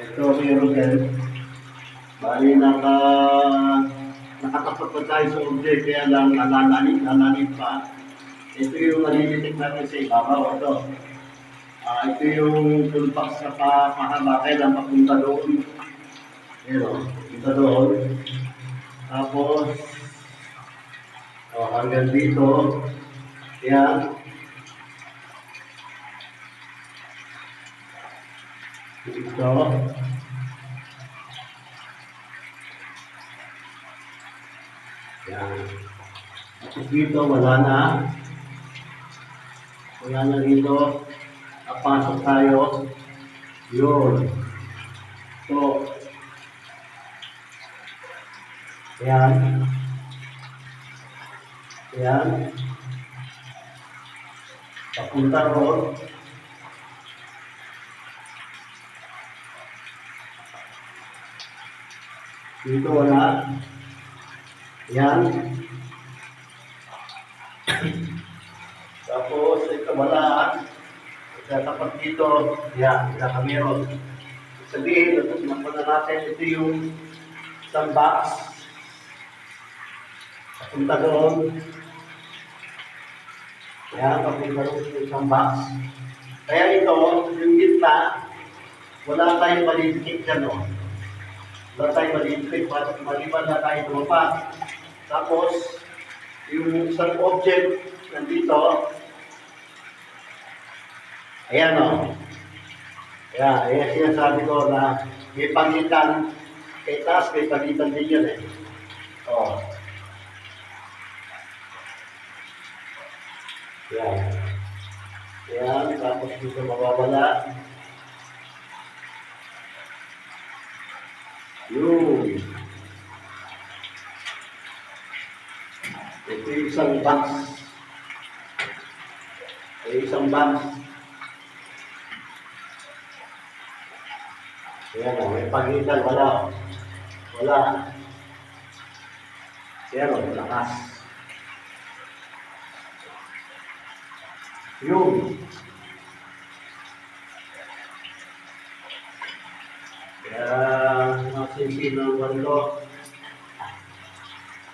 Ito, meron din. Bali, nakatapat pa tayo sa object, kaya lang nalalanit pa. Ito yung nalilitik natin sa ibabaw. Ito yung toolbox na pahaba, kaya lang papunta doon. Pero, papunta doon. Tapos, hanggang dito. Yan. Dito. Yan. Tapos dito, wala na. Wala na dito. Napasok tayo. Yun. So, yan. Yan. Papunta roon. Dito wala. Yan. Tapos, ito wala. Tapat dito. Yan. Nakameron. Sabihin, napunta natin. Ito yung isang box. Papunta doon. Yan. Papunta doon sa isang box. Kaya ito, yung gitna, wala tayong malilikik dyan, no? Wala tayong malilikik, maliban na tayo tumapat. Tapos, yung isang object nandito, ayan, no? Ayan sinasabi ko na may pagitan, kay taas, may pagitan din yun, eh. O. Ayan, tapos dito mawawala. Yun. Ito yung isang box. Ayan o, may pagitan, wala. Ayan o, lakas. Yun. Kaya, masimpi ng bando.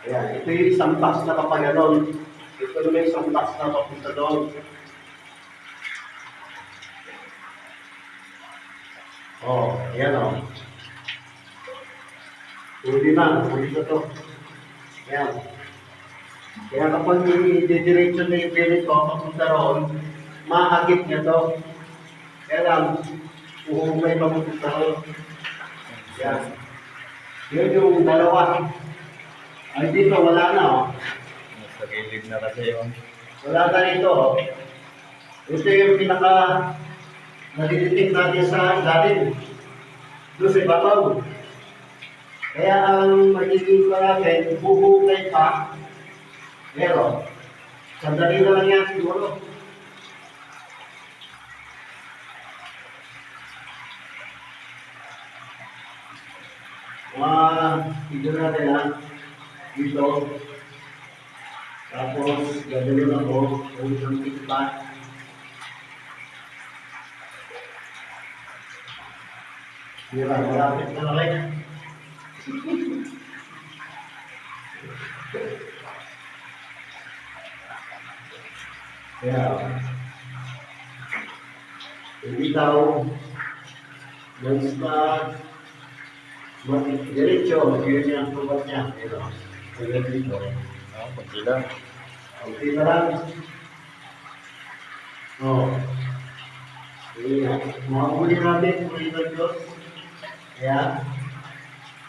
Ayan, ito yung isang box na kapaganon. Ito yung isang box na papunta doon. Ayan o. Huli na to. Ayan. Kaya kapag i-diretso na yung pilit ko, papunta roon, mahagip niya to. Kaya lang, uhumay papunta roon. Ayan. Yun yung dalawa. Ay, dito, wala na, o. Sa gilid na kasi yun. Wala na rito, o. Ito yung pinaka nalilitik natin sa ilalim. Doon sa ibabaw. Kaya ang magiging pa natin, buhukay pa. Pero, sandali na lang yan siguro. Tignan natin ha. Dito. Tapos, gagawin ako kung isang tikpat. Malapit na rin. Kaya, hindi daw, diretso, yun yung tubat niya. Pero, dito. Kunti lang. Kunti na lang. Mahuli natin, muli ng Diyos. Kaya,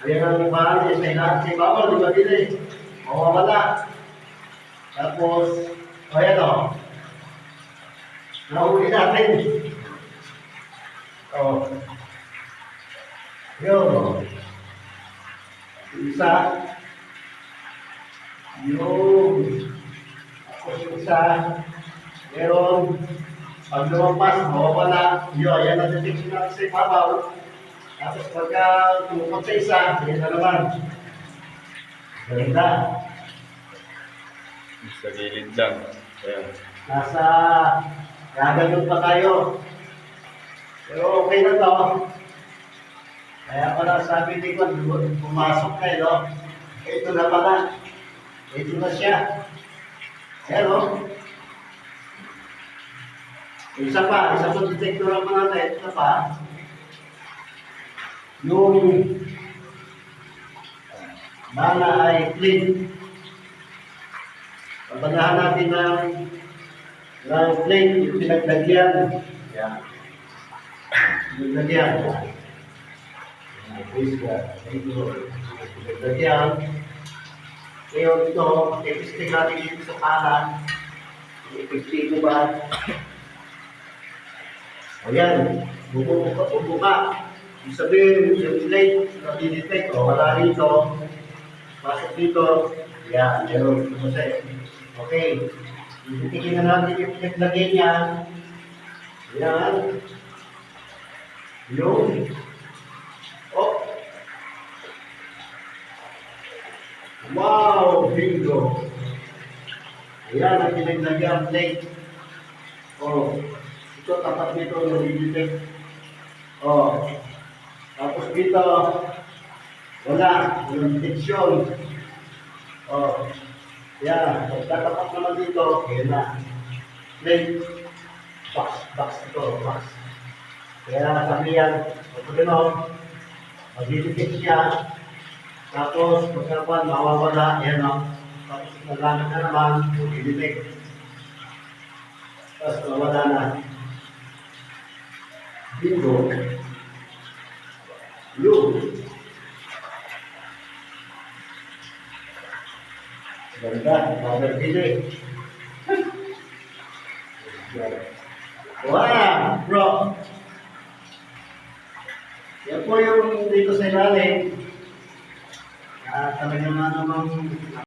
ayan ang bahal niya sa ibabaw, di ba din eh? Mawawala. Tapos, ayan o. Nahuli natin. Yun. Isa. Yun. Tapos yung isa. Meron. Pag lumampas, mawawala. Yun, ayan ang detection natin sa ibabaw. Tapos pagka tumukot sa isa, ayan na naman. Ganda. Sa gilid lang. Ayan. Nasa gaganon pa tayo. Pero okay na to. Kaya pala sabi ni Juan, pumasok na no? Ito na pala. Ito na siya. Pero, isa pa detector ang mga natin, isa pa, yung bala ay clean. Pabagahan natin ng plate, yung pinaglagyan. Yan. Pinaglagyan. Pinaglagyan. Ngayon ito, i-testing natin dito sa kanan. I-testing mo ba? Ayan, bubuka. Ibig sabihin, yung plate, na-detect, o wala rito. Pasok dito. Yan, meron. Okay. Ititigin na natin yung pinaglagay niya. Yan. Yung. Oh. Wow, bingo. Ayan, ang pinaglagay ang plate. Oh. Ito, tapat nito, nag-detect. Oh. Tapos dito, wala. Walang detection. Oh. Yan, pagkatapat naman dito, yan na. Plate, box ito, box. Kaya sabi yan, ito gano'n, mag-detect siya, tapos pagkakuan, mawawala, yan o. Tapos nagamit na naman, mag-detect. Tapos mawala na. Bingo. Yun. Ganda, bagay dili. Wow, bro. Yan po yung dito sa ilalim. Talagang namang